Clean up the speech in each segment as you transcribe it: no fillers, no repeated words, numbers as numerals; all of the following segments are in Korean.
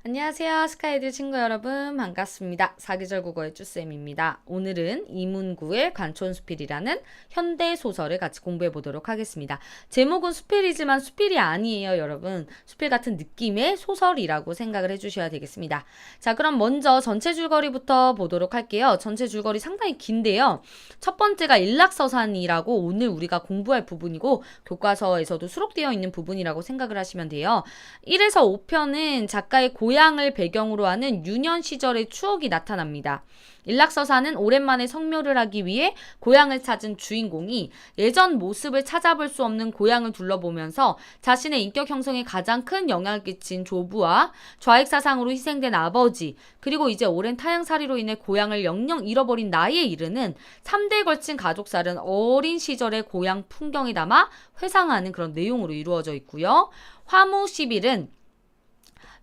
안녕하세요. 스카이드 친구 여러분 반갑습니다. 사계절 국어의 쭈쌤입니다. 오늘은 이문구의 관촌수필이라는 현대소설을 같이 공부해 보도록 하겠습니다. 제목은 수필이지만 수필이 아니에요, 여러분. 수필 같은 느낌의 소설이라고 생각을 해주셔야 되겠습니다. 자, 그럼 먼저 전체 줄거리부터 보도록 할게요. 전체 줄거리 상당히 긴데요. 첫 번째가 일락서산이라고 오늘 우리가 공부할 부분이고 교과서에서도 수록되어 있는 부분이라고 생각을 하시면 돼요. 1에서 5편은 작가의 고향을 배경으로 하는 유년 시절의 추억이 나타납니다. 일락서사는 오랜만에 성묘를 하기 위해 고향을 찾은 주인공이 예전 모습을 찾아볼 수 없는 고향을 둘러보면서 자신의 인격 형성에 가장 큰 영향을 끼친 조부와 좌익사상으로 희생된 아버지, 그리고 이제 오랜 타향살이로 인해 고향을 영영 잃어버린 나이에 이르는 3대에 걸친 가족살은 어린 시절의 고향 풍경에 담아 회상하는 그런 내용으로 이루어져 있고요. 화무11은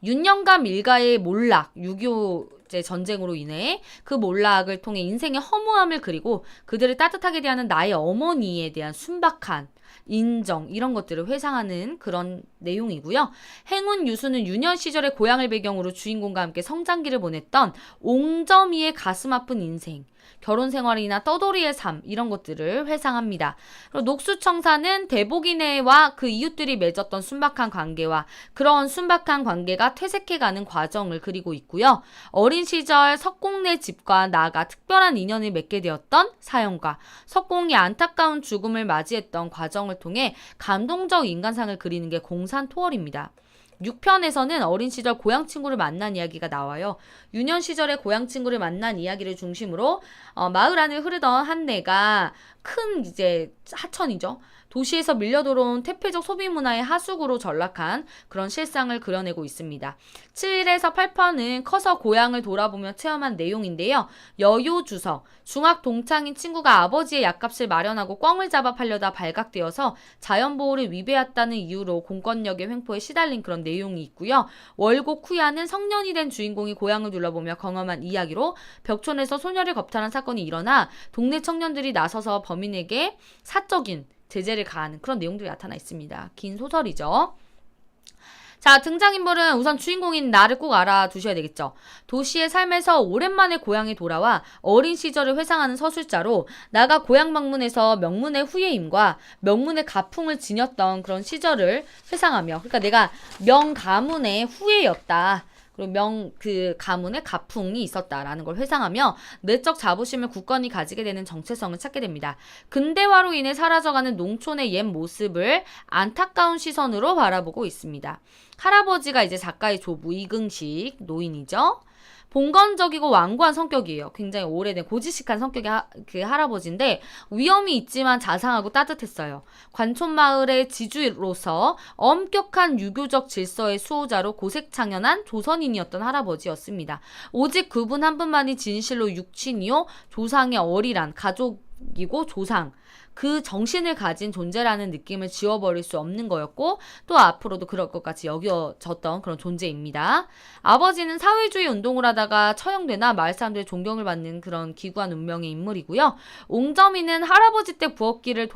윤영감 일가의 몰락, 6.25 전쟁으로 인해 그 몰락을 통해 인생의 허무함을 그리고 그들을 따뜻하게 대하는 나의 어머니에 대한 순박한 인정, 이런 것들을 회상하는 그런 내용이고요. 행운 유수는 유년 시절의 고향을 배경으로 주인공과 함께 성장기를 보냈던 옹점이의 가슴 아픈 인생, 결혼 생활이나 떠돌이의 삶, 이런 것들을 회상합니다. 그리고 녹수청사는 대복이네와 그 이웃들이 맺었던 순박한 관계와 그런 순박한 관계가 퇴색해가는 과정을 그리고 있고요. 어린 시절 석공네 집과 나가 특별한 인연을 맺게 되었던 사연과 석공이 안타까운 죽음을 맞이했던 과정을 통해 감동적 인간상을 그리는 게 공산토월입니다. 6편에서는 어린 시절 고향 친구를 만난 이야기가 나와요. 유년 시절에 고향 친구를 만난 이야기를 중심으로 마을 안을 흐르던 한내가 큰 이제 하천이죠. 도시에서 밀려 들어온 퇴폐적 소비 문화의 하수구로 전락한 그런 실상을 그려내고 있습니다. 7에서 8편은 커서 고향을 돌아보며 체험한 내용인데요. 여요주석, 중학 동창인 친구가 아버지의 약값을 마련하고 꿩을 잡아 팔려다 발각되어서 자연보호를 위배했다는 이유로 공권력의 횡포에 시달린 그런 내용이 있고요. 월곡 후야는 성년이 된 주인공이 고향을 둘러보며 경험한 이야기로 벽촌에서 소녀를 겁탈한 사건이 일어나 동네 청년들이 나서서 범인에게 사적인 제재를 가하는 그런 내용들이 나타나 있습니다. 긴 소설이죠. 자, 등장인물은 우선 주인공인 나를 꼭 알아두셔야 되겠죠. 도시의 삶에서 오랜만에 고향에 돌아와 어린 시절을 회상하는 서술자로 나가 고향 방문에서 명문의 후예임과 명문의 가풍을 지녔던 그런 시절을 회상하며, 그러니까 내가 명가문의 후예였다. 그리고 그 가문의 가풍이 있었다라는 걸 회상하며 내적 자부심을 굳건히 가지게 되는 정체성을 찾게 됩니다. 근대화로 인해 사라져가는 농촌의 옛 모습을 안타까운 시선으로 바라보고 있습니다. 할아버지가 이제 작가의 조부 이긍식 노인이죠. 봉건적이고 완고한 성격이에요. 굉장히 오래된 고지식한 성격의 그 할아버지인데 위험이 있지만 자상하고 따뜻했어요. 관촌마을의 지주로서 엄격한 유교적 질서의 수호자로 고색창연한 조선인이었던 할아버지였습니다. 오직 그분 한 분만이 진실로 육친이요 조상의 어리란 가족이고 조상, 그 정신을 가진 존재라는 느낌을 지워버릴 수 없는 거였고 또 앞으로도 그럴 것 같이 여겨졌던 그런 존재입니다. 아버지는 사회주의 운동을 하다가 처형되나 마을 사람들의 존경을 받는 그런 기구한 운명의 인물이고요. 옹점이는 할아버지 때 부엌길을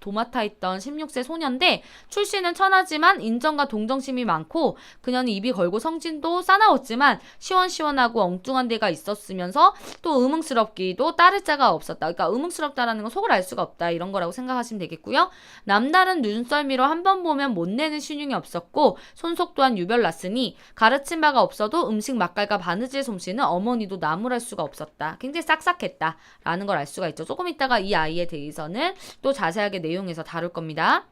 도맡아 있던 16세 소년인데 출신은 천하지만 인정과 동정심이 많고 그녀는 입이 걸고 성진도 싸나웠지만 시원시원하고 엉뚱한 데가 있었으면서 또 의문스럽기도 따를 자가 없었다. 그러니까 의문스럽다라는 건 속을 알 수가 없다, 이런 거라고 생각하시면 되겠고요. 남다른 눈썰미로 한 번 보면 못 내는 신용이 없었고 손속 또한 유별났으니 가르친 바가 없어도 음식 맛깔과 바느질 솜씨는 어머니도 나무랄 수가 없었다. 굉장히 싹싹했다라는 걸 알 수가 있죠. 조금 있다가 이 아이에 대해서는 또 자세하게 내용에서 다룰 겁니다.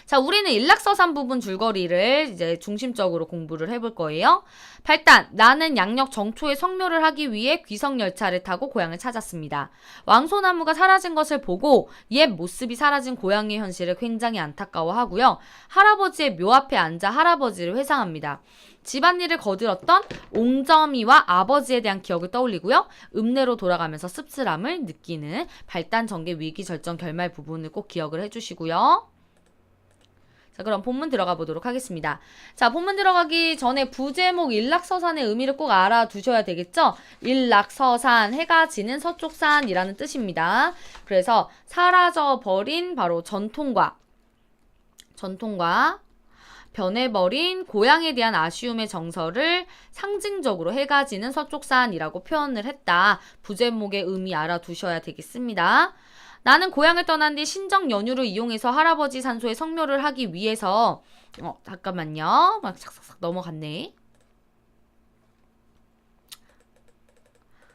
자, 우리는 일락서산 부분 줄거리를 이제 중심적으로 공부를 해볼 거예요. 8단, 나는 양력 정초에 성묘를 하기 위해 귀성열차를 타고 고향을 찾았습니다. 왕소나무가 사라진 것을 보고 옛 모습이 사라진 고향의 현실을 굉장히 안타까워하고요. 할아버지의 묘 앞에 앉아 할아버지를 회상합니다. 집안일을 거들었던 옹점이와 아버지에 대한 기억을 떠올리고요. 읍내로 돌아가면서 씁쓸함을 느끼는 발단전개 위기절정 결말 부분을 꼭 기억을 해주시고요. 자, 그럼 본문 들어가 보도록 하겠습니다. 자, 본문 들어가기 전에 부제목 일락서산의 의미를 꼭 알아두셔야 되겠죠? 일락서산, 해가 지는 서쪽산이라는 뜻입니다. 그래서 사라져버린 바로 전통과 변해버린 고향에 대한 아쉬움의 정서를 상징적으로 해가 지는 서쪽산이라고 표현을 했다. 부제목의 의미 알아두셔야 되겠습니다. 나는 고향을 떠난 뒤 신정 연휴를 이용해서 할아버지 산소에 성묘를 하기 위해서 잠깐만요. 막 삭삭삭 넘어갔네.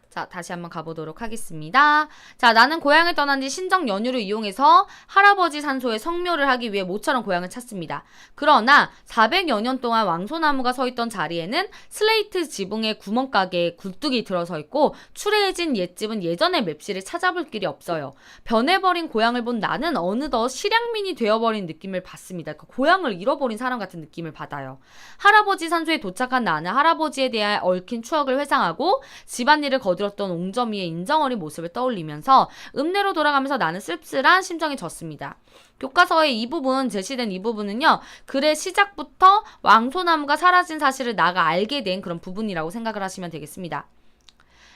자, 다시 한번 가보도록 하겠습니다. 자, 나는 고향을 떠난 뒤 신정 연휴를 이용해서 할아버지 산소에 성묘를 하기 위해 모처럼 고향을 찾습니다. 그러나 400여 년 동안 왕소나무가 서 있던 자리에는 슬레이트 지붕에 구멍가게에 굴뚝이 들어서 있고 추레해진 옛집은 예전의 맵시를 찾아볼 길이 없어요. 변해버린 고향을 본 나는 어느덧 실향민이 되어버린 느낌을 받습니다. 그 고향을 잃어버린 사람 같은 느낌을 받아요. 할아버지 산소에 도착한 나는 할아버지에 대한 얽힌 추억을 회상하고 집안일을 거들었던 옹점이의 인정어린 모습을 떠올리면서 읍내로 돌아가면서 나는 씁쓸한 심정이 졌습니다. 교과서의 이 부분, 제시된 이 부분은요, 글의 시작부터 왕소나무가 사라진 사실을 나가 알게 된 그런 부분이라고 생각을 하시면 되겠습니다.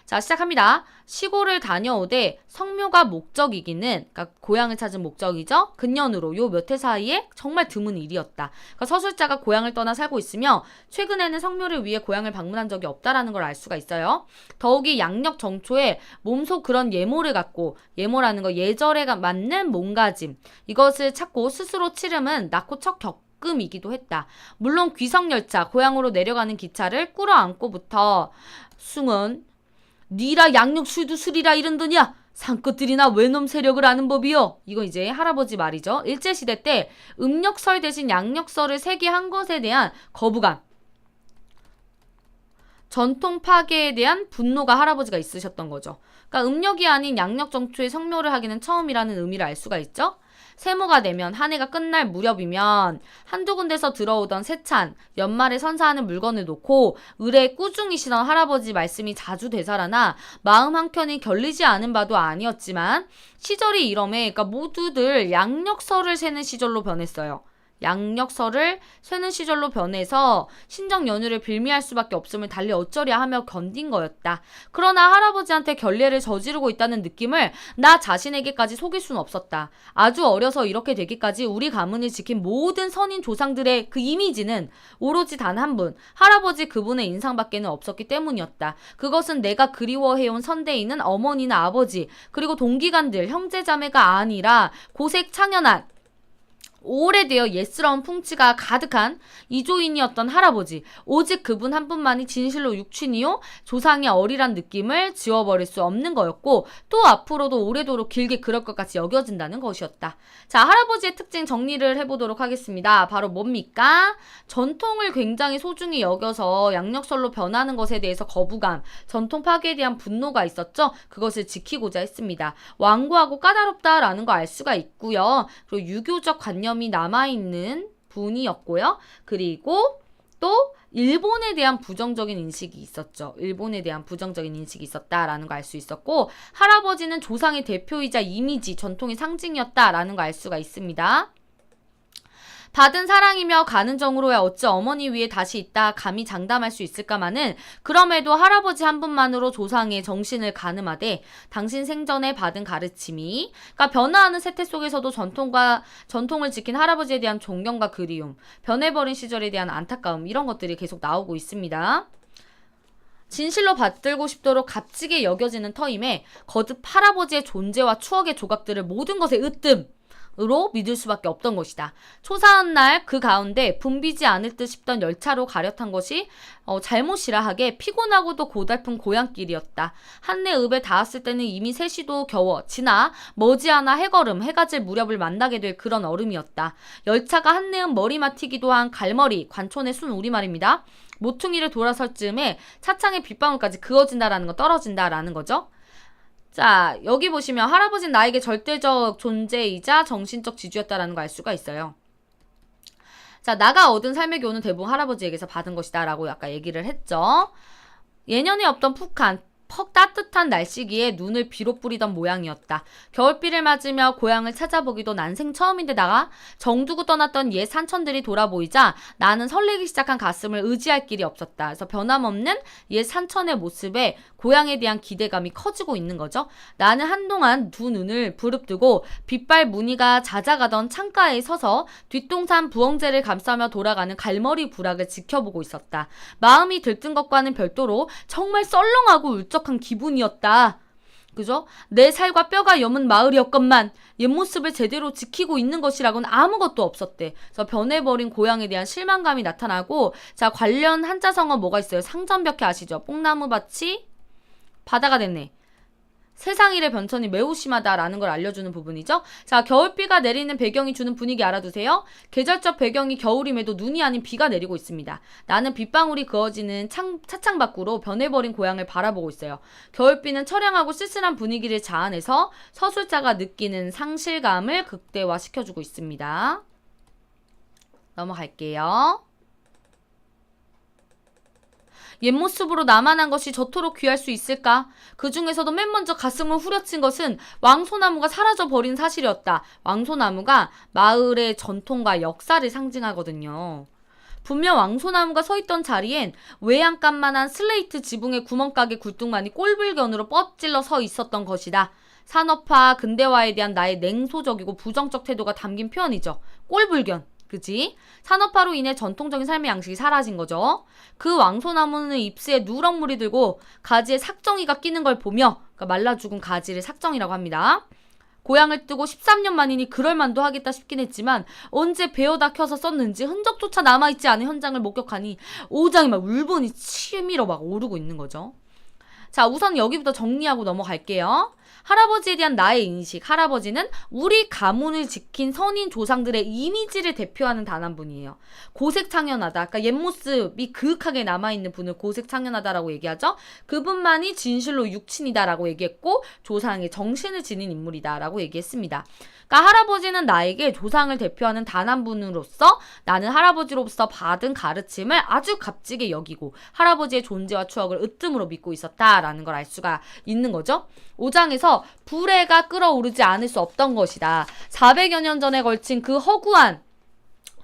자, 시작합니다. 시골을 다녀오되 성묘가 목적이기는, 그러니까 고향을 찾은 목적이죠. 근년으로 요 몇 해 사이에 정말 드문 일이었다. 그러니까 서술자가 고향을 떠나 살고 있으며 최근에는 성묘를 위해 고향을 방문한 적이 없다라는 걸 알 수가 있어요. 더욱이 양력 정초에 몸소 그런 예모를 갖고, 예모라는 거 예절에 맞는 몸가짐, 이것을 찾고 스스로 치름은 낳고 첫 겪음이기도 했다. 물론 귀성열차, 고향으로 내려가는 기차를 꿇어안고부터 숭은 니라 양력 술도 술이라 이른더냐? 산것들이나 외놈 세력을 아는 법이요. 이거 이제 할아버지 말이죠. 일제시대 때 음력설 대신 양력설을 세게한 것에 대한 거부감, 전통 파괴에 대한 분노가 할아버지가 있으셨던 거죠. 그러니까 음력이 아닌 양력 정초에 성묘를 하기는 처음이라는 의미를 알 수가 있죠. 세모가 되면 한 해가 끝날 무렵이면 한두 군데서 들어오던 세찬, 연말에 선사하는 물건을 놓고 의뢰에 꾸중이시던 할아버지 말씀이 자주 되살아나 마음 한켠이 결리지 않은 바도 아니었지만 시절이 이러매 그러니까 모두들 양력설을 세는 시절로 변했어요. 양력설을 세는 시절로 변해서 신정 연휴를 빌미할 수밖에 없음을 달리 어쩌랴 하며 견딘 거였다. 그러나 할아버지한테 결례를 저지르고 있다는 느낌을 나 자신에게까지 속일 수는 없었다. 아주 어려서 이렇게 되기까지 우리 가문을 지킨 모든 선인 조상들의 그 이미지는 오로지 단 한 분, 할아버지 그분의 인상밖에는 없었기 때문이었다. 그것은 내가 그리워해온 선대인은 어머니나 아버지, 그리고 동기간들, 형제자매가 아니라 고색 창연한 오래되어 옛스러운 풍치가 가득한 이조인이었던 할아버지, 오직 그분 한 분만이 진실로 육친이요 조상의 어리란 느낌을 지워버릴 수 없는 거였고 또 앞으로도 오래도록 길게 그럴 것 같이 여겨진다는 것이었다. 자, 할아버지의 특징 정리를 해보도록 하겠습니다. 바로 뭡니까? 전통을 굉장히 소중히 여겨서 양력설로 변하는 것에 대해서 거부감, 전통 파괴에 대한 분노가 있었죠. 그것을 지키고자 했습니다. 완고하고 까다롭다라는 거 알 수가 있고요. 그리고 유교적 관념이 남아있는 분이었고요. 그리고 또 일본에 대한 부정적인 인식이 있었죠. 일본에 대한 부정적인 인식이 있었다라는 거 알 수 있었고 할아버지는 조상의 대표이자 이미지, 전통의 상징이었다라는 거 알 수가 있습니다. 받은 사랑이며 가는 정으로야 어찌 어머니 위에 다시 있다 감히 장담할 수 있을까마는 그럼에도 할아버지 한 분만으로 조상의 정신을 가늠하되 당신 생전에 받은 가르침이 그러니까 변화하는 세태 속에서도 전통을 지킨 할아버지에 대한 존경과 그리움, 변해버린 시절에 대한 안타까움 이런 것들이 계속 나오고 있습니다. 진실로 받들고 싶도록 값지게 여겨지는 터임에 거듭 할아버지의 존재와 추억의 조각들을 모든 것에 으로 믿을 수밖에 없던 것이다. 초사한 날 그 가운데 붐비지 않을 듯 싶던 열차로 가려탄 것이 잘못이라 하게 피곤하고도 고달픈 고향길이었다. 한내 읍에 닿았을 때는 이미 3시도 겨워 지나 머지않아 해걸음, 해가 질 무렵을 만나게 될 그런 얼음이었다. 열차가 한내읍 머리맡 튀기도 한 갈머리, 관촌의 순 우리말입니다. 모퉁이를 돌아설 즈음에 차창의 빗방울까지 그어진다라는 거, 떨어진다라는 거죠. 자, 여기 보시면 할아버지는 나에게 절대적 존재이자 정신적 지주였다라는 거 알 수가 있어요. 자, 나가 얻은 삶의 교훈은 대부분 할아버지에게서 받은 것이다 라고 아까 얘기를 했죠. 예년에 없던 푹한 퍽 따뜻한 날씨기에 눈을 비로 뿌리던 모양이었다. 겨울비를 맞으며 고향을 찾아보기도 난생 처음인데다가 정두고 떠났던 옛 산천들이 돌아보이자 나는 설레기 시작한 가슴을 의지할 길이 없었다. 그래서 변함없는 옛 산천의 모습에 고향에 대한 기대감이 커지고 있는 거죠. 나는 한동안 두 눈을 부릅뜨고 빛발 무늬가 잦아가던 창가에 서서 뒷동산 부엉제를 감싸며 돌아가는 갈머리 부락을 지켜보고 있었다. 마음이 들뜬 것과는 별도로 정말 썰렁하고 울적한 기분이었다. 그죠? 내 살과 뼈가 여문 마을이었건만 옛 모습을 제대로 지키고 있는 것이라고는 아무것도 없었대. 그래서 변해버린 고향에 대한 실망감이 나타나고, 자, 관련 한자성어 뭐가 있어요? 상전벽해 아시죠? 뽕나무밭이 바다가 됐네. 세상 일의 변천이 매우 심하다라는 걸 알려주는 부분이죠. 자, 겨울비가 내리는 배경이 주는 분위기 알아두세요. 계절적 배경이 겨울임에도 눈이 아닌 비가 내리고 있습니다. 나는 빗방울이 그어지는 차창 밖으로 변해버린 고향을 바라보고 있어요. 겨울비는 처량하고 쓸쓸한 분위기를 자아내서 서술자가 느끼는 상실감을 극대화시켜주고 있습니다. 넘어갈게요. 옛 모습으로 남아난 것이 저토록 귀할 수 있을까? 그 중에서도 맨 먼저 가슴을 후려친 것은 왕소나무가 사라져버린 사실이었다. 왕소나무가 마을의 전통과 역사를 상징하거든요. 분명 왕소나무가 서있던 자리엔 외양간만한 슬레이트 지붕의 구멍가게 굴뚝만이 꼴불견으로 뻗질러 서 있었던 것이다. 산업화, 근대화에 대한 나의 냉소적이고 부정적 태도가 담긴 표현이죠. 꼴불견. 그지? 산업화로 인해 전통적인 삶의 양식이 사라진 거죠. 그 왕소나무는 잎새에 누렁물이 들고 가지에 삭정이가 끼는 걸 보며, 그러니까 말라 죽은 가지를 삭정이라고 합니다. 고향을 뜨고 13년 만이니 그럴만도 하겠다 싶긴 했지만 언제 베어다 켜서 썼는지 흔적조차 남아있지 않은 현장을 목격하니 오장이 막 울분이 치밀어 막 오르고 있는 거죠. 자, 우선 여기부터 정리하고 넘어갈게요. 할아버지에 대한 나의 인식. 할아버지는 우리 가문을 지킨 선인 조상들의 이미지를 대표하는 단 한 분이에요. 고색창연하다. 그러니까 옛 모습이 그윽하게 남아있는 분을 고색창연하다라고 얘기하죠. 그분만이 진실로 육친이다라고 얘기했고 조상의 정신을 지닌 인물이다라고 얘기했습니다. 그러니까 할아버지는 나에게 조상을 대표하는 단 한 분으로서 나는 할아버지로부터 받은 가르침을 아주 값지게 여기고 할아버지의 존재와 추억을 으뜸으로 믿고 있었다라는 걸 알 수가 있는 거죠. 5장에서 불해가 끓어오르지 않을 수 없던 것이다. 400여 년 전에 걸친 그 허구한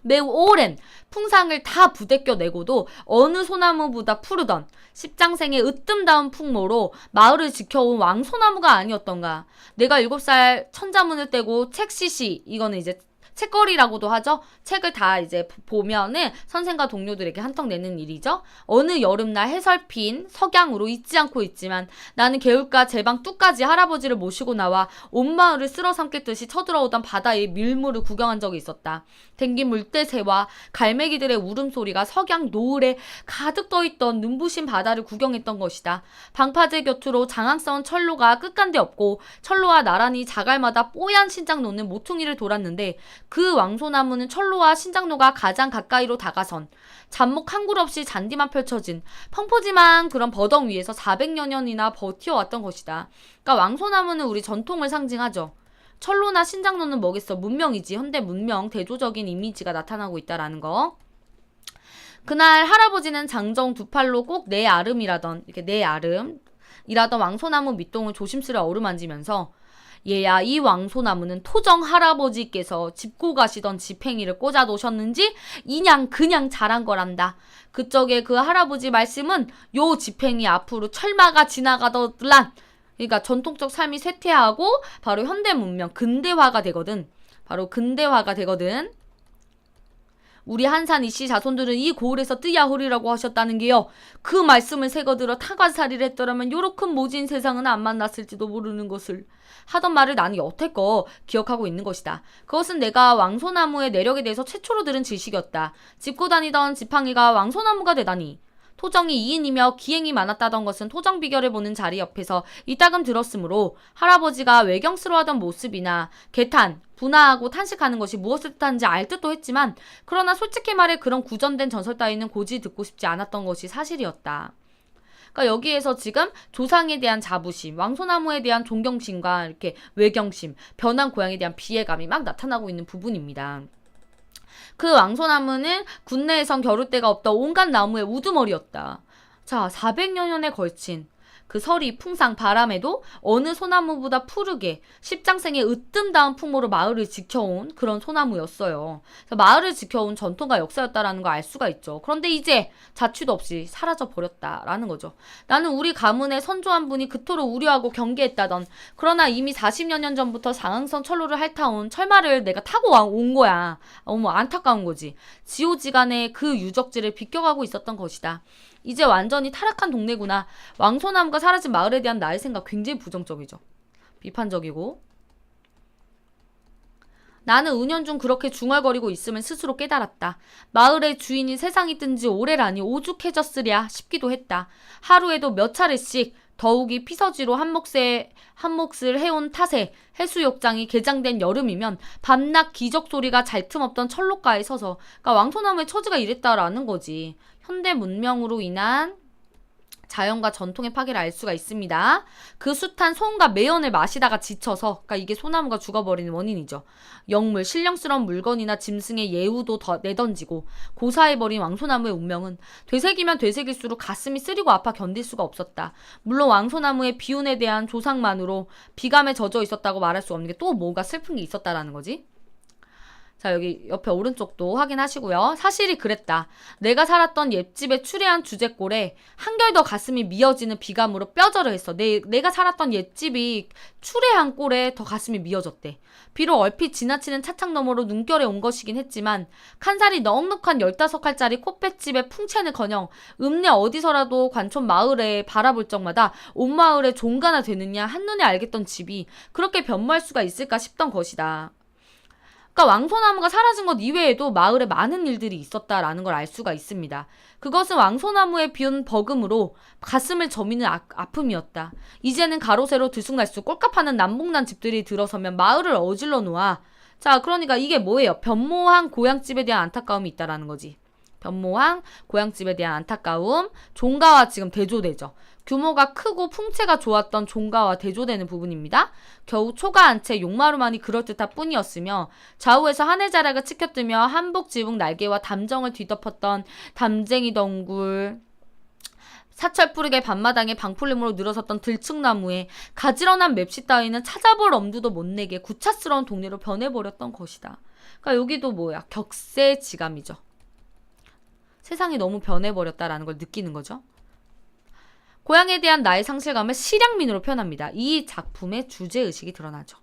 매우 오랜 풍상을 다 부대껴 내고도 어느 소나무보다 푸르던 십장생의 으뜸다운 풍모로 마을을 지켜온 왕소나무가 아니었던가. 내가 7살 천자문을 떼고 책시시, 이거는 이제 책거리라고도 하죠. 책을 다 이제 보면은 선생과 동료들에게 한턱 내는 일이죠. 어느 여름날 해설핀 석양으로 잊지 않고 있지만 나는 개울가 제방 뚝까지 할아버지를 모시고 나와 온 마을을 쓸어 삼겠듯이 쳐들어오던 바다의 밀물을 구경한 적이 있었다. 댕긴 물대새와 갈매기들의 울음소리가 석양 노을에 가득 떠있던 눈부신 바다를 구경했던 것이다. 방파제 곁으로 장항 쌓은 철로가 끝간데 없고 철로와 나란히 자갈마다 뽀얀 신장로는 모퉁이를 돌았는데 그 왕소나무는 철로와 신장로가 가장 가까이로 다가선 잡목 한 굴 없이 잔디만 펼쳐진 펑포짐한 그런 버덩 위에서 400여 년이나 버티어왔던 것이다. 그러니까 왕소나무는 우리 전통을 상징하죠. 철로나 신장로는 뭐겠어? 문명이지. 현대 문명 대조적인 이미지가 나타나고 있다라는 거. 그날 할아버지는 장정 두 팔로 꼭 내 아름이라던 이렇게 내 아름이라던 왕소나무 밑동을 조심스레 어루만지면서 얘야, 이 왕소나무는 토정 할아버지께서 짚고 가시던 지팽이를 꽂아 놓으셨는지 이냥 그냥 자란 거란다. 그쪽에 그 할아버지 말씀은 요 지팽이 앞으로 철마가 지나가더란. 그러니까 전통적 삶이 쇠퇴하고 바로 현대 문명 근대화가 되거든. 바로 근대화가 되거든. 우리 한산 이씨 자손들은 이 고을에서 뜨야호리라고 하셨다는 게요. 그 말씀을 새거들어 타관살이를 했더라면 요렇게 큰 모진 세상은 안 만났을지도 모르는 것을 하던 말을 나는 여태껏 기억하고 있는 것이다. 그것은 내가 왕소나무의 내력에 대해서 최초로 들은 지식이었다. 짚고 다니던 지팡이가 왕소나무가 되다니. 토정이 2인이며 기행이 많았다던 것은 토정 비결을 보는 자리 옆에서 이따금 들었으므로 할아버지가 외경스러워하던 모습이나 개탄, 분하하고 탄식하는 것이 무엇을 뜻하는지 알 듯도 했지만 그러나 솔직히 말해 그런 구전된 전설 따위는 고지 듣고 싶지 않았던 것이 사실이었다. 그러니까 여기에서 지금 조상에 대한 자부심, 왕소나무에 대한 존경심과 이렇게 외경심, 변한 고향에 대한 비애감이 막 나타나고 있는 부분입니다. 그 왕소나무는 국내에선 겨룰 데가 없던 온갖 나무의 우두머리였다. 자, 400여 년에 걸친 그 서리, 풍상, 바람에도 어느 소나무보다 푸르게 십장생의 으뜸다운 풍모로 마을을 지켜온 그런 소나무였어요. 그래서 마을을 지켜온 전통과 역사였다라는 걸 알 수가 있죠. 그런데 이제 자취도 없이 사라져 버렸다라는 거죠. 나는 우리 가문의 선조 한 분이 그토록 우려하고 경계했다던, 그러나 이미 40여 년 전부터 상항선 철로를 핥아온 철마를 내가 타고 온 거야. 어머, 안타까운 거지. 지오지간에 그 유적지를 비껴가고 있었던 것이다. 이제 완전히 타락한 동네구나. 왕소나무가 사라진 마을에 대한 나의 생각 굉장히 부정적이죠. 비판적이고. 나는 은연중 그렇게 중얼거리고 있으면 스스로 깨달았다. 마을의 주인이 세상이 뜬 지 오래라니 오죽해졌으랴 싶기도 했다. 하루에도 몇 차례씩 더욱이 피서지로 한 몫을 해온 탓에 해수욕장이 개장된 여름이면 밤낮 기적 소리가 잘 틈없던 철로가에 서서, 그러니까 왕소나무의 처지가 이랬다라는 거지. 현대 문명으로 인한 자연과 전통의 파괴를 알 수가 있습니다. 그 숱한 소음과 매연을 마시다가 지쳐서, 그러니까 이게 소나무가 죽어버리는 원인이죠. 영물, 신령스러운 물건이나 짐승의 예우도 내던지고 고사해버린 왕소나무의 운명은 되새기면 되새길수록 가슴이 쓰리고 아파 견딜 수가 없었다. 물론 왕소나무의 비운에 대한 조상만으로 비감에 젖어 있었다고 말할 수 없는 게 또 뭐가 슬픈 게 있었다라는 거지. 자, 여기 옆에 오른쪽도 확인하시고요. 사실이 그랬다. 내가 살았던 옛집의 추레한 주제골에 한결 더 가슴이 미어지는 비감으로 뼈저려 했어. 내가 살았던 옛집이 추레한 꼴에 더 가슴이 미어졌대. 비록 얼핏 지나치는 차창 너머로 눈결에 온 것이긴 했지만 칸살이 넉넉한 15칼짜리 꽃뱃집의 풍채는커녕 읍내 어디서라도 관촌 마을에 바라볼 적마다 온 마을에 종가나 되느냐 한눈에 알겠던 집이 그렇게 변모할 수가 있을까 싶던 것이다. 그러니까 왕소나무가 사라진 것 이외에도 마을에 많은 일들이 있었다라는 걸 알 수가 있습니다. 그것은 왕소나무에 비운 버금으로 가슴을 저미는 아픔이었다. 이제는 가로세로 들쑥날쑥 꼴값하는 남북난 집들이 들어서면 마을을 어질러 놓아. 자, 그러니까 이게 뭐예요? 변모한 고향집에 대한 안타까움이 있다라는 거지. 변모한 고향집에 대한 안타까움, 종가와 지금 대조되죠. 규모가 크고 풍채가 좋았던 종가와 대조되는 부분입니다. 겨우 초가 한 채 용마루만이 그럴듯할 뿐이었으며 좌우에서 하늘자락을 치켜뜨며 한복지붕 날개와 담정을 뒤덮었던 담쟁이 덩굴, 사철푸르게 밤마당에 방풀림으로 늘어섰던 들층나무에 가지런한 맵시 따위는 찾아볼 엄두도 못 내게 구차스러운 동네로 변해버렸던 것이다. 그러니까 여기도 뭐야? 격세지감이죠. 세상이 너무 변해버렸다라는 걸 느끼는 거죠. 고향에 대한 나의 상실감을 실향민으로 표현합니다. 이 작품의 주제의식이 드러나죠.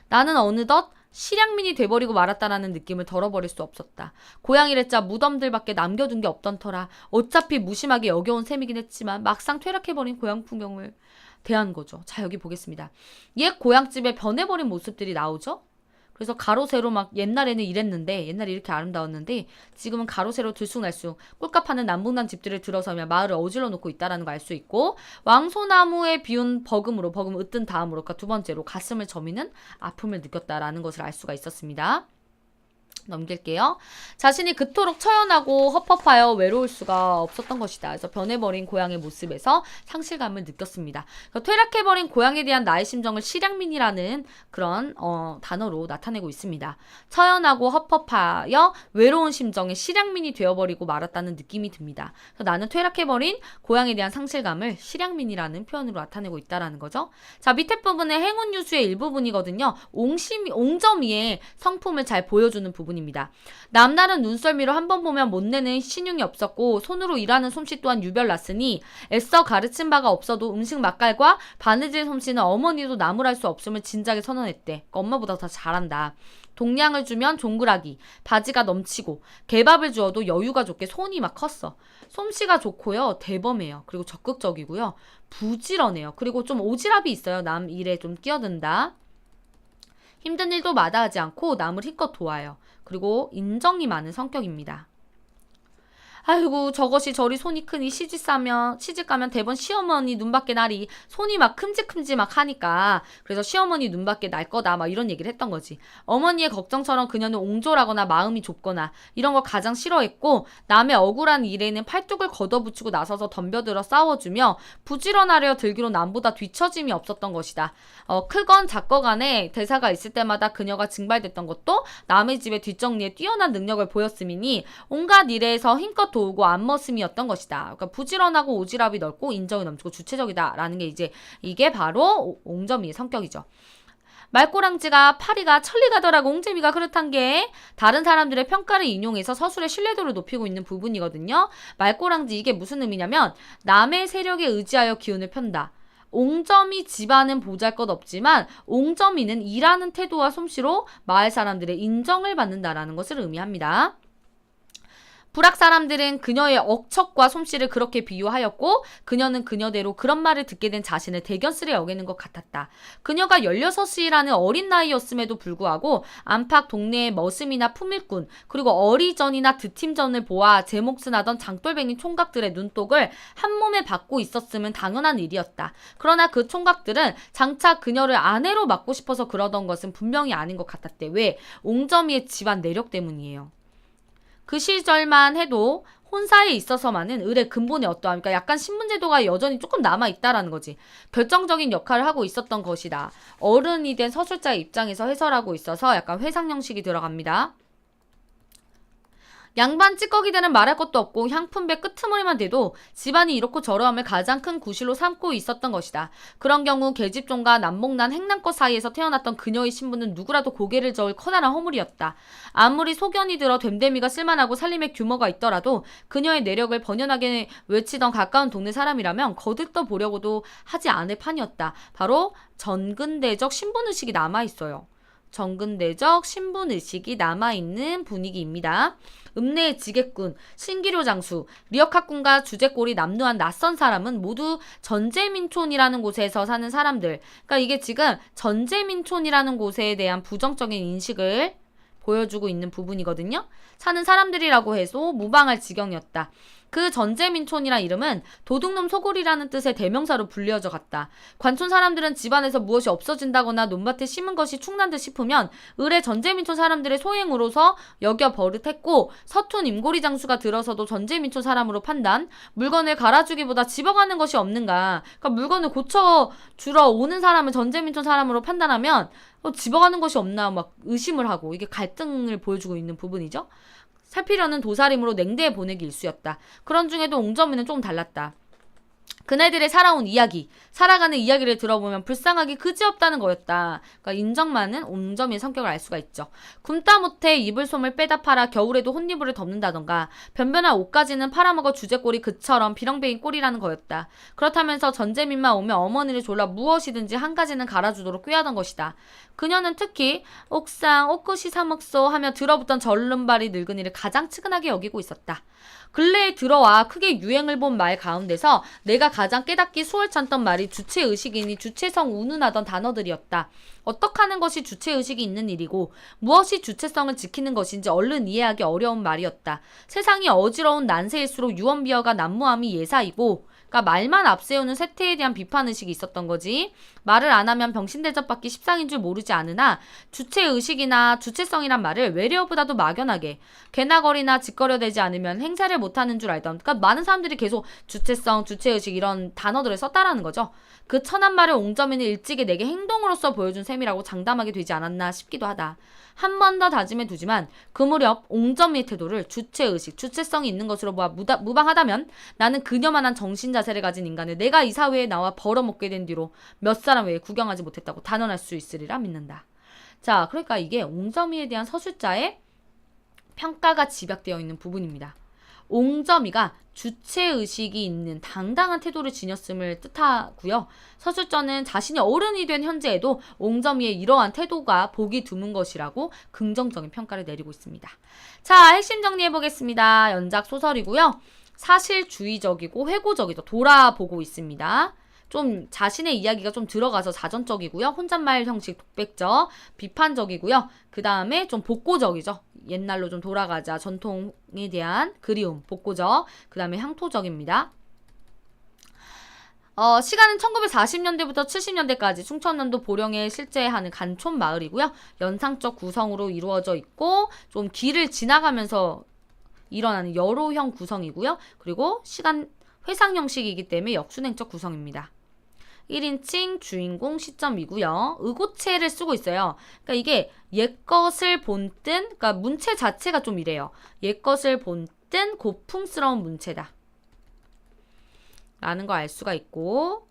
나는 어느덧 실향민이 돼버리고 말았다라는 느낌을 덜어버릴 수 없었다. 고향이랬자 무덤들밖에 남겨둔 게 없던 터라 어차피 무심하게 여겨온 셈이긴 했지만 막상 퇴락해버린 고향 풍경을 대한 거죠. 자, 여기 보겠습니다. 옛 고향집에 변해버린 모습들이 나오죠. 그래서 가로세로 막 옛날에는 이랬는데, 옛날에 이렇게 아름다웠는데 지금은 가로세로 들쑥날쑥 꿀값하는 남북난 집들을 들어서며 마을을 어질러 놓고 있다는 걸 알 수 있고, 왕소나무에 비운 버금 으뜬 다음으로, 그러니까 두 번째로 가슴을 저미는 아픔을 느꼈다라는 것을 알 수가 있었습니다. 넘길게요. 자신이 그토록 처연하고 헛헛하여 외로울 수가 없었던 것이다. 그래서 변해버린 고향의 모습에서 상실감을 느꼈습니다. 퇴락해버린 고향에 대한 나의 심정을 실향민이라는 그런 단어로 나타내고 있습니다. 처연하고 헛헛하여 외로운 심정에 실향민이 되어버리고 말았다는 느낌이 듭니다. 그래서 나는 퇴락해버린 고향에 대한 상실감을 실향민이라는 표현으로 나타내고 있다는 거죠. 자, 밑에 부분은 행운유수의 일부분이거든요. 옹점이의 성품을 잘 보여주는 부분 입니다. 남날은 눈썰미로 한 번 보면 못 내는 신용이 없었고 손으로 일하는 솜씨 또한 유별났으니 애써 가르친 바가 없어도 음식 맛깔과 바느질 솜씨는 어머니도 나무랄 수 없음을 진작에 선언했대. 그러니까 엄마보다 더 잘한다. 동량을 주면 종그라기, 바지가 넘치고 개밥을 주어도 여유가 좋게 손이 막 컸어. 솜씨가 좋고요. 대범해요. 그리고 적극적이고요. 부지런해요. 그리고 좀 오지랖이 있어요. 남 일에 좀 끼어든다. 힘든 일도 마다하지 않고 남을 힘껏 도와요. 그리고 인정이 많은 성격입니다. 아이고, 저것이 저리 손이 크니 시집가면 대번 시어머니 눈밖에 나리. 손이 막 큼직큼직 막 하니까 그래서 시어머니 눈밖에 날 거다 막 이런 얘기를 했던 거지. 어머니의 걱정처럼 그녀는 옹졸하거나 마음이 좁거나 이런 걸 가장 싫어했고, 남의 억울한 일에는 팔뚝을 걷어붙이고 나서서 덤벼들어 싸워주며 부지런하려 들기로 남보다 뒤처짐이 없었던 것이다. 크건 작건 간에 대사가 있을 때마다 그녀가 징발됐던 것도 남의 집의 뒷정리에 뛰어난 능력을 보였음이니 온갖 일에서 힘껏 도우고 안머슴이었던 것이다. 그러니까 부지런하고 오지랖이 넓고 인정이 넘치고 주체적이다라는 게 이제 이게 바로 옹점이의 성격이죠. 말꼬랑지가 파리가 천리가더라고 옹점이가 그렇단 게 다른 사람들의 평가를 인용해서 서술의 신뢰도를 높이고 있는 부분이거든요. 말꼬랑지 이게 무슨 의미냐면 남의 세력에 의지하여 기운을 편다. 옹점이 집안은 보잘것없지만 옹점이는 일하는 태도와 솜씨로 마을 사람들의 인정을 받는다라는 것을 의미합니다. 불악 사람들은 그녀의 억척과 솜씨를 그렇게 비유하였고 그녀는 그녀대로 그런 말을 듣게 된 자신을 대견스레 여기는 것 같았다. 그녀가 16이라는 어린 나이였음에도 불구하고 안팎 동네의 머슴이나 품일꾼 그리고 어리전이나 드팀전을 보아 제 몫을 하던 장돌뱅이 총각들의 눈독을 한 몸에 받고 있었음은 당연한 일이었다. 그러나 그 총각들은 장차 그녀를 아내로 맡고 싶어서 그러던 것은 분명히 아닌 것 같았대. 왜? 옹점이의 집안 내력 때문이에요. 그 시절만 해도 혼사에 있어서만은 을의 근본의 어떠함, 그러니까 약간 신분제도가 여전히 조금 남아있다라는 거지. 결정적인 역할을 하고 있었던 것이다. 어른이 된 서술자의 입장에서 해설하고 있어서 약간 회상 형식이 들어갑니다. 양반 찌꺼기들은 말할 것도 없고 향품배 끄트머리만 돼도 집안이 이렇고 저러함을 가장 큰 구실로 삼고 있었던 것이다. 그런 경우 계집종과 남목난 행남껏 사이에서 태어났던 그녀의 신분은 누구라도 고개를 저을 커다란 허물이었다. 아무리 소견이 들어 됨됨이가 쓸만하고 살림의 규모가 있더라도 그녀의 내력을 번연하게 외치던 가까운 동네 사람이라면 거들떠 보려고도 하지 않을 판이었다. 바로 전근대적 신분의식이 남아있어요. 전근대적 신분의식이 남아있는 분위기입니다. 읍내의 지게꾼, 신기료 장수, 리어카꾼과 주제꼴이 남루한 낯선 사람은 모두 전제민촌이라는 곳에서 사는 사람들. 그러니까 이게 지금 전제민촌이라는 곳에 대한 부정적인 인식을 보여주고 있는 부분이거든요. 사는 사람들이라고 해서 무방할 지경이었다. 그 전제민촌이란 이름은 도둑놈 소굴이라는 뜻의 대명사로 불려져 갔다. 관촌 사람들은 집안에서 무엇이 없어진다거나 논밭에 심은 것이 축난 듯 싶으면 을의 전제민촌 사람들의 소행으로서 여겨 버릇했고 서툰 임고리 장수가 들어서도 전제민촌 사람으로 판단, 물건을 갈아주기보다 집어가는 것이 없는가. 그러니까 물건을 고쳐주러 오는 사람을 전제민촌 사람으로 판단하면 집어가는 것이 없나 막 의심을 하고 이게 갈등을 보여주고 있는 부분이죠. 살피려는 도사림으로 냉대에 보내기 일쑤였다. 그런 중에도 옹점이는 좀 달랐다. 그네들의 살아온 이야기, 살아가는 이야기를 들어보면 불쌍하기 그지없다는 거였다. 그러니까 인정만은 옹점이의 성격을 알 수가 있죠. 굶다 못해 이불솜을 빼다 팔아 겨울에도 혼이불을 덮는다던가 변변한 옷까지는 팔아먹어 주제꼴이 그처럼 비렁베인 꼴이라는 거였다. 그렇다면서 전제민만 오면 어머니를 졸라 무엇이든지 한 가지는 갈아주도록 꾀하던 것이다. 그녀는 특히 옥상 옷굿이 사먹소 하며 들어붙던 절름발이 늙은이를 가장 측은하게 여기고 있었다. 근래에 들어와 크게 유행을 본 말 가운데서 내가 가장 깨닫기 수월찮던 말이 주체의식이니 주체성 운운하던 단어들이었다. 어떻게 하는 것이 주체의식이 있는 일이고 무엇이 주체성을 지키는 것인지 얼른 이해하기 어려운 말이었다. 세상이 어지러운 난세일수록 유언비어가 난무함이 예사이고 그러니까 말만 앞세우는 세태에 대한 비판의식이 있었던 거지. 말을 안 하면 병신대접받기 십상인 줄 모르지 않으나 주체의식이나 주체성이란 말을 외래어보다도 막연하게 개나거리나 짓거려대지 않으면 행사를 못하는 줄 알던 그러니까 많은 사람들이 계속 주체성, 주체의식 이런 단어들을 썼다라는 거죠. 그 천한 말을 옹점이는 일찍이 내게 행동으로서 보여준 셈이라고 장담하게 되지 않았나 싶기도 하다. 한 번 더 다짐해 두지만 그 무렵 옹점이의 태도를 주체의식, 주체성이 있는 것으로 보아 무방하다면 나는 그녀만한 정신자세를 가진 인간을 내가 이 사회에 나와 벌어먹게 된 뒤로 몇 사람 외에 구경하지 못했다고 단언할 수 있으리라 믿는다. 자, 그러니까 이게 옹점이에 대한 서술자의 평가가 집약되어 있는 부분입니다. 옹점이가 주체의식이 있는 당당한 태도를 지녔음을 뜻하고요. 서술자는 자신이 어른이 된 현재에도 옹점이의 이러한 태도가 보기 드문 것이라고 긍정적인 평가를 내리고 있습니다. 자, 핵심 정리해보겠습니다. 연작 소설이고요. 사실주의적이고 회고적이죠. 돌아보고 있습니다. 좀 자신의 이야기가 좀 들어가서 자전적이고요. 혼잣말 형식 독백적, 비판적이고요. 그 다음에 좀 복고적이죠. 옛날로 좀 돌아가자. 전통에 대한 그리움, 복고적. 그 다음에 향토적입니다. 시간은 1940년대부터 70년대까지 충청남도 보령에 실제하는 간촌 마을이고요. 연상적 구성으로 이루어져 있고 좀 길을 지나가면서 일어나는 여로형 구성이고요. 그리고 시간 회상 형식이기 때문에 역순행적 구성입니다. 1인칭 주인공 시점이고요. 의고체를 쓰고 있어요. 그러니까 이게 옛것을 본뜬, 그러니까 문체 자체가 좀 이래요. 옛것을 본뜬 깃든 고풍스러운 문체다 라는 걸 알 수가 있고,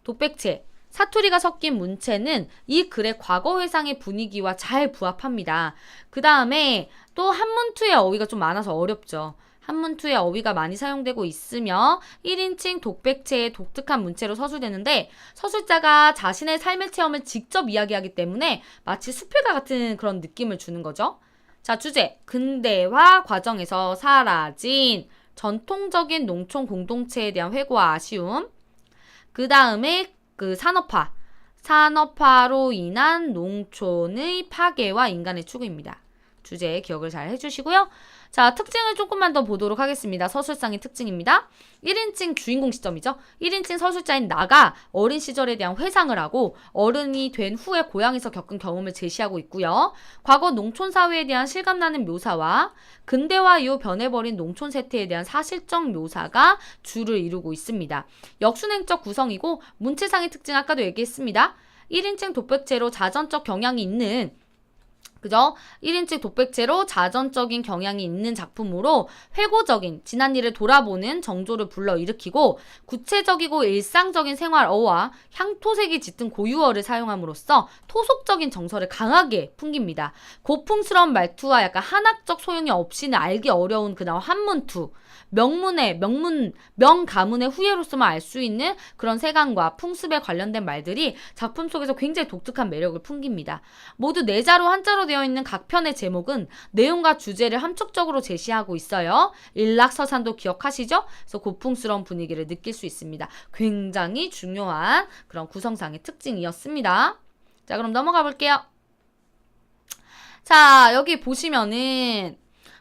독백체, 사투리가 섞인 문체는 이 글의 과거 회상의 분위기와 잘 부합합니다. 그 다음에 또 한문투의 어휘가 좀 많아서 어렵죠. 한문투의 어휘가 많이 사용되고 있으며 1인칭 독백체의 독특한 문체로 서술되는데, 서술자가 자신의 삶의 체험을 직접 이야기하기 때문에 마치 수필가 같은 그런 느낌을 주는 거죠. 자, 주제, 근대화 과정에서 사라진 전통적인 농촌 공동체에 대한 회고와 아쉬움. 그 다음에 산업화로 인한 농촌의 파괴와 인간의 추구입니다. 주제 기억을 잘 해주시고요. 자, 특징을 조금만 더 보도록 하겠습니다. 서술상의 특징입니다. 1인칭 주인공 시점이죠. 1인칭 서술자인 나가 어린 시절에 대한 회상을 하고 어른이 된 후에 고향에서 겪은 경험을 제시하고 있고요. 과거 농촌 사회에 대한 실감나는 묘사와 근대화 이후 변해버린 농촌 세태에 대한 사실적 묘사가 주를 이루고 있습니다. 역순행적 구성이고 문체상의 특징 아까도 얘기했습니다. 1인칭 독백체로 자전적 경향이 있는 1인칭 독백체로 자전적인 경향이 있는 작품으로 회고적인 지난 일을 돌아보는 정조를 불러일으키고 구체적이고 일상적인 생활어와 향토색이 짙은 고유어를 사용함으로써 토속적인 정서를 강하게 풍깁니다. 고풍스러운 말투와 약간 한학적 소용이 없이는 알기 어려운 그나마 한문투, 명가문의 후예로서만 알 수 있는 그런 세간과 풍습에 관련된 말들이 작품 속에서 굉장히 독특한 매력을 풍깁니다. 모두 네자로 한자로 되어 있는 각 편의 제목은 내용과 주제를 함축적으로 제시하고 있어요. 일락서산도 기억하시죠? 그래서 고풍스러운 분위기를 느낄 수 있습니다. 굉장히 중요한 그런 구성상의 특징이었습니다. 자, 그럼 넘어가 볼게요. 자, 여기 보시면은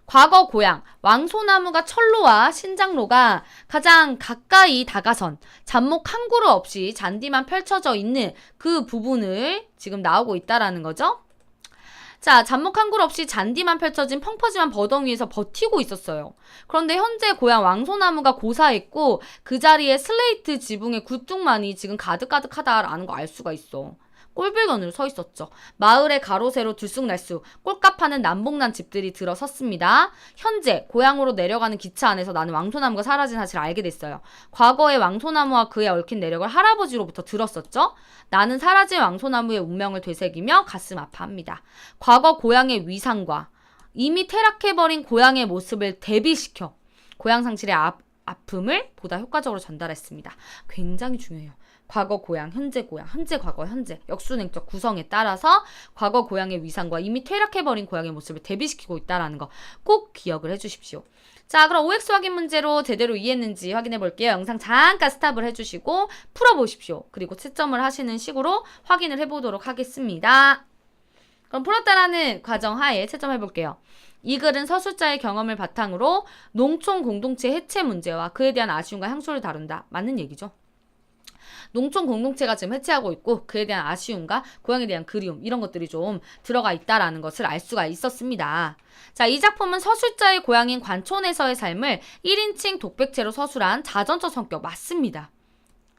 과거 고향, 왕소나무가 철로와 신장로가 가장 가까이 다가선 잡목 한 그루 없이 잔디만 펼쳐져 있는 그 부분을 지금 나오고 있다라는 거죠. 자, 잡목 한 그루 없이 잔디만 펼쳐진 펑퍼짐한 버덩 위에서 버티고 있었어요. 그런데 현재 고향 왕소나무가 고사했고 그 자리에 슬레이트 지붕의 굴뚝만이 지금 가득가득하다라는 거 알 수가 있어. 꼴불견으로 서 있었죠. 마을의 가로세로 들쑥날쑥 꼴값 하는 남봉난 집들이 들어섰습니다. 현재 고향으로 내려가는 기차 안에서 나는 왕소나무가 사라진 사실을 알게 됐어요. 과거의 왕소나무와 그에 얽힌 내력을 할아버지로부터 들었었죠. 나는 사라진 왕소나무의 운명을 되새기며 가슴 아파합니다. 과거 고향의 위상과 이미 퇴락해버린 고향의 모습을 대비시켜 고향 상실의 아픔을 보다 효과적으로 전달했습니다. 굉장히 중요해요. 과거 고향, 현재 고향, 현재 과거, 현재 역순행적 구성에 따라서 과거 고향의 위상과 이미 퇴락해버린 고향의 모습을 대비시키고 있다는 거 꼭 기억을 해주십시오. 자, 그럼 OX 확인 문제로 제대로 이해했는지 확인해 볼게요. 영상 잠깐 스탑을 해주시고 풀어보십시오. 그리고 채점을 하시는 식으로 확인을 해보도록 하겠습니다. 그럼 풀었다라는 과정 하에 채점해 볼게요. 이 글은 서술자의 경험을 바탕으로 농촌 공동체 해체 문제와 그에 대한 아쉬움과 향수를 다룬다. 맞는 얘기죠. 농촌 공동체가 지금 해체하고 있고 그에 대한 아쉬움과 고향에 대한 그리움 이런 것들이 좀 들어가 있다라는 것을 알 수가 있었습니다. 자, 이 작품은 서술자의 고향인 관촌에서의 삶을 1인칭 독백체로 서술한 자전적 성격 맞습니다.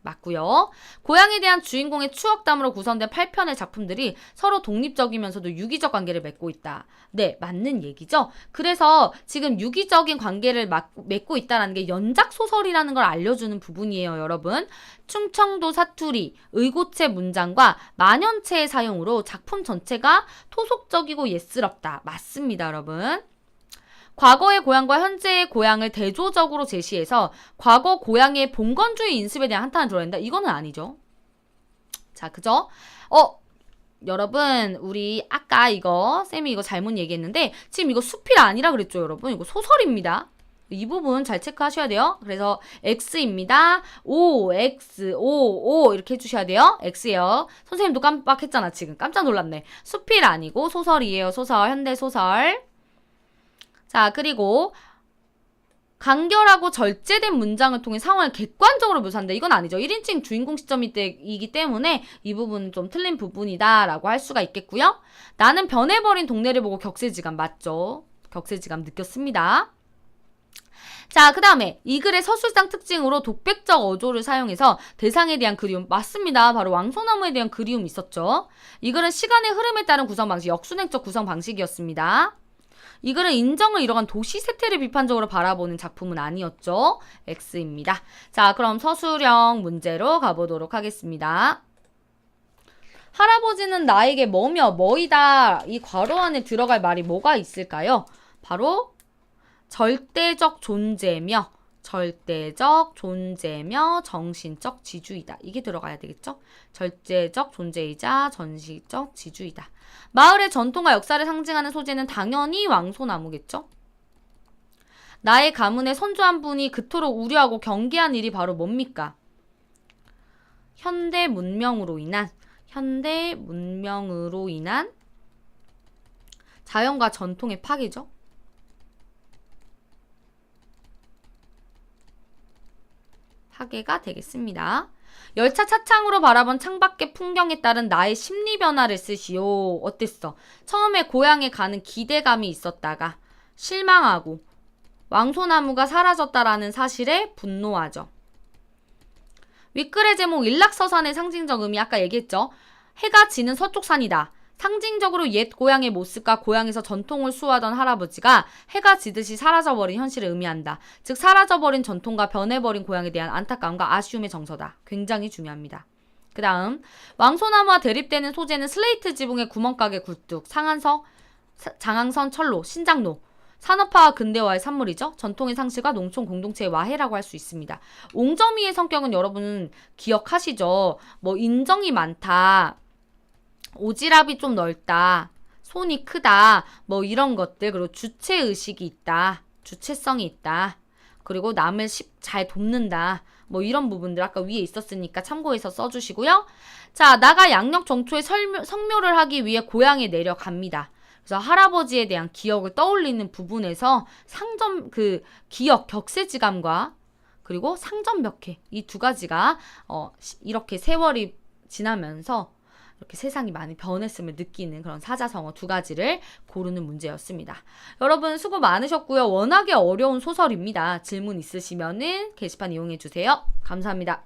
맞고요. 고향에 대한 주인공의 추억담으로 구성된 8편의 작품들이 서로 독립적이면서도 유기적 관계를 맺고 있다. 네, 맞는 얘기죠. 그래서 지금 유기적인 관계를 맺고 있다는 게 연작소설이라는 걸 알려주는 부분이에요, 여러분. 충청도 사투리, 의고체 문장과 만연체의 사용으로 작품 전체가 토속적이고 예스럽다. 맞습니다, 여러분. 과거의 고향과 현재의 고향을 대조적으로 제시해서 과거 고향의 봉건주의 인습에 대한 한탄을 드러낸다? 이거는 아니죠. 자, 그죠? 여러분, 우리 아까 쌤이 이거 잘못 얘기했는데 지금 이거 수필 아니라 그랬죠, 여러분? 이거 소설입니다. 이 부분 잘 체크하셔야 돼요. 그래서 X입니다. O, X, O, O 이렇게 해주셔야 돼요. X예요. 선생님도 깜빡했잖아, 지금. 깜짝 놀랐네. 수필 아니고 소설이에요, 소설. 현대소설. 자, 그리고 간결하고 절제된 문장을 통해 상황을 객관적으로 묘사한다. 이건 아니죠. 1인칭 주인공 시점이기 때문에 이 부분은 좀 틀린 부분이다 라고 할 수가 있겠고요. 나는 변해버린 동네를 보고 격세지감 맞죠? 격세지감 느꼈습니다. 자, 그 다음에 이 글의 서술상 특징으로 독백적 어조를 사용해서 대상에 대한 그리움 맞습니다. 바로 왕소나무에 대한 그리움이 있었죠. 이 글은 시간의 흐름에 따른 구성 방식, 역순행적 구성 방식이었습니다. 이 글은 인정을 잃어간 도시 세태를 비판적으로 바라보는 작품은 아니었죠. X입니다. 자, 그럼 서술형 문제로 가보도록 하겠습니다. 할아버지는 나에게 뭐며 뭐이다. 이 괄호 안에 들어갈 말이 뭐가 있을까요? 바로 절대적 존재며 정신적 지주이다. 이게 들어가야 되겠죠? 절대적 존재이자 정신적 지주이다. 마을의 전통과 역사를 상징하는 소재는 당연히 왕소나무겠죠? 나의 가문의 선조 한 분이 그토록 우려하고 경계한 일이 바로 뭡니까? 현대 문명으로 인한 자연과 전통의 파괴죠. 파괴가 되겠습니다. 열차 차창으로 바라본 창밖의 풍경에 따른 나의 심리 변화를 쓰시오. 어땠어? 처음에 고향에 가는 기대감이 있었다가 실망하고 왕소나무가 사라졌다라는 사실에 분노하죠. 윗글의 제목 일락서산의 상징적 의미 아까 얘기했죠. 해가 지는 서쪽 산이다. 상징적으로 옛 고향의 모습과 고향에서 전통을 수호하던 할아버지가 해가 지듯이 사라져버린 현실을 의미한다. 즉 사라져버린 전통과 변해버린 고향에 대한 안타까움과 아쉬움의 정서다. 굉장히 중요합니다. 그 다음 왕소나무와 대립되는 소재는 슬레이트 지붕의 구멍가게 굴뚝, 장항선 철로, 신장로, 산업화와 근대화의 산물이죠. 전통의 상실과 농촌 공동체의 와해라고 할 수 있습니다. 옹점이의 성격은 여러분 기억하시죠? 뭐 인정이 많다, 오지랖이 좀 넓다, 손이 크다, 뭐 이런 것들, 그리고 주체의식이 있다, 주체성이 있다, 그리고 남을 잘 돕는다, 뭐 이런 부분들 아까 위에 있었으니까 참고해서 써주시고요. 자, 나가 양력 정초에 성묘를 하기 위해 고향에 내려갑니다. 그래서 할아버지에 대한 기억을 떠올리는 부분에서 기억, 격세지감과 그리고 상전벽해 이 두 가지가 이렇게 세월이 지나면서 이렇게 세상이 많이 변했음을 느끼는 그런 사자성어 두 가지를 고르는 문제였습니다. 여러분 수고 많으셨고요. 워낙에 어려운 소설입니다. 질문 있으시면은 게시판 이용해 주세요. 감사합니다.